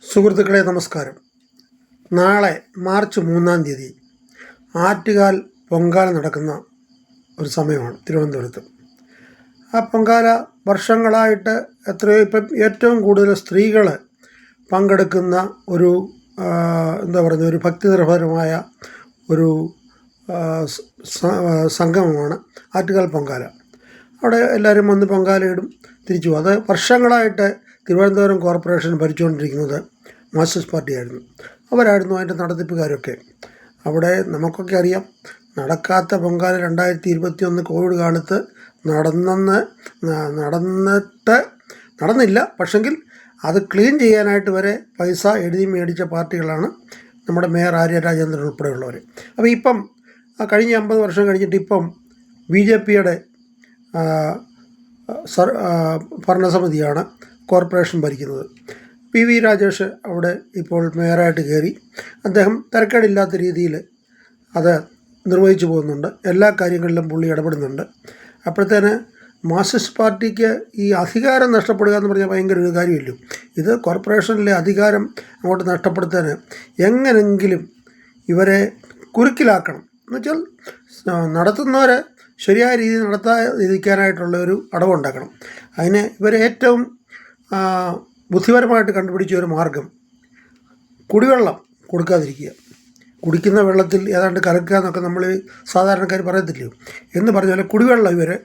സുഹൃത്തുക്കളെ നമസ്കാരം. നാളെ മാർച്ച് 3 ആറ്റുകാൽ പൊങ്കാല നടക്കുന്ന ഒരു സമയമാണ് തിരുവനന്തപുരത്ത്. ആ പൊങ്കാല വർഷങ്ങളായിട്ട് ഇപ്പം ഏറ്റവും കൂടുതൽ സ്ത്രീകൾ പങ്കെടുക്കുന്ന ഒരു ഒരു ഭക്തിനിർഭരമായ ഒരു സംഗമമാണ് ആറ്റുകാൽ പൊങ്കാല. അവിടെ എല്ലാവരും വന്ന് പൊങ്കാലയിടും, തിരിച്ചു പോകും. അത് വർഷങ്ങളായിട്ട് തിരുവനന്തപുരം കോർപ്പറേഷൻ ഭരിച്ചുകൊണ്ടിരിക്കുന്നത് മാർക്സിസ്റ്റ് പാർട്ടിയായിരുന്നു. അവരായിരുന്നു അതിൻ്റെ നടത്തിപ്പുകാരൊക്കെ. അവിടെ നമുക്കൊക്കെ അറിയാം, നടക്കാത്ത പൊങ്കാല 2021 കോവിഡ് കാലത്ത് നടന്നില്ല. പക്ഷെങ്കിൽ അത് ക്ലീൻ ചെയ്യാനായിട്ട് വരെ പൈസ എഴുതി മേടിച്ച പാർട്ടികളാണ് നമ്മുടെ മേയർ ആര്യ രാജേന്ദ്രൻ ഉൾപ്പെടെയുള്ളവർ. അപ്പോൾ ഇപ്പം കഴിഞ്ഞ 50 വർഷം കഴിഞ്ഞിട്ട് ഇപ്പം BJPയുടെ ഭരണസമിതിയാണ് കോർപ്പറേഷൻ ഭരിക്കുന്നത്. PV രാജേഷ് അവിടെ ഇപ്പോൾ മേയറായിട്ട് കയറി. അദ്ദേഹം തരക്കേടില്ലാത്ത രീതിയിൽ അത് നിർവഹിച്ചു പോകുന്നുണ്ട്. എല്ലാ കാര്യങ്ങളിലും പുള്ളി ഇടപെടുന്നുണ്ട്. അപ്പോഴത്തേന് മാർക്സിസ്റ്റ് പാർട്ടിക്ക് ഈ അധികാരം നഷ്ടപ്പെടുക എന്ന് പറഞ്ഞാൽ ഭയങ്കര ഒരു കാര്യമില്ല. ഇത് കോർപ്പറേഷനിലെ അധികാരം അങ്ങോട്ട് നഷ്ടപ്പെടുത്താൻ എങ്ങനെങ്കിലും ഇവരെ കുരുക്കിലാക്കണം. എന്നുവെച്ചാൽ നടത്തുന്നവരെ ശരിയായ രീതിയിൽ നടത്താതിരിക്കാനായിട്ടുള്ള ഒരു അടവുണ്ടാക്കണം. അതിന് ഇവരെ ഏറ്റവും ബുദ്ധിപരമായിട്ട് കണ്ടുപിടിച്ച ഒരു മാർഗം കുടിവെള്ളം കൊടുക്കാതിരിക്കുക. കുടിക്കുന്ന വെള്ളത്തിൽ ഏതാണ്ട് കലക്കുക എന്നൊക്കെ നമ്മൾ സാധാരണക്കാർ പറയത്തില്ലയോ എന്ന് പറഞ്ഞ പോലെ കുടിവെള്ളം ഇവരെ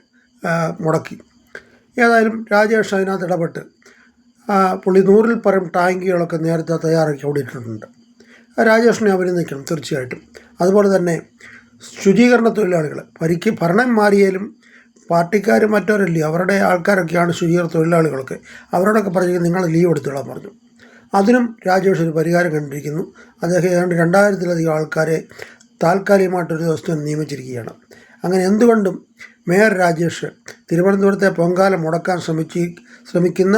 മുടക്കി. ഏതായാലും രാജേഷ് അതിനകത്ത് ഇടപെട്ട് പുള്ളി 100-ൽ പരം ടാങ്കികളൊക്കെ നേരത്തെ തയ്യാറാക്കി അവിടെ ഇട്ടിട്ടുണ്ട്. രാജേഷിനെ അഭിനന്ദിക്കണം തീർച്ചയായിട്ടും. അതുപോലെ തന്നെ ശുചീകരണ തൊഴിലാളികൾ ഭരണം മാറിയാലും പാർട്ടിക്കാർ മറ്റവരല്ലേ, അവരുടെ ആൾക്കാരൊക്കെയാണ് ശുചീകരണ തൊഴിലാളികളൊക്കെ. അവരോടൊക്കെ പറഞ്ഞു നിങ്ങൾ ലീവ് എടുത്തോളാൻ പറഞ്ഞു. അതിനും രാജേഷ് ഒരു പരിഹാരം കണ്ടിരിക്കുന്നു. അദ്ദേഹം ഏതാണ്ട് 2000-ലധികം ആൾക്കാരെ താൽക്കാലികമായിട്ടൊരു ദിവസത്തിന് നിയമിച്ചിരിക്കുകയാണ്. അങ്ങനെ എന്തുകൊണ്ടും മേയർ രാജേഷ് തിരുവനന്തപുരത്തെ പൊങ്കാല മുടക്കാൻ ശ്രമിക്കുന്ന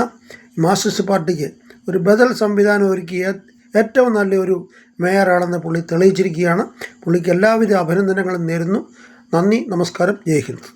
മാർക്സിസ്റ്റ് പാർട്ടിക്ക് ഒരു ബദൽ സംവിധാനം ഒരുക്കിയ ഏറ്റവും നല്ലൊരു മേയറാണെന്ന് പുള്ളി തെളിയിച്ചിരിക്കുകയാണ്. പുള്ളിക്ക് എല്ലാവിധ അഭിനന്ദനങ്ങളും നേരുന്നു. നന്ദി, നമസ്കാരം, ജയ് ഹിന്ദ്.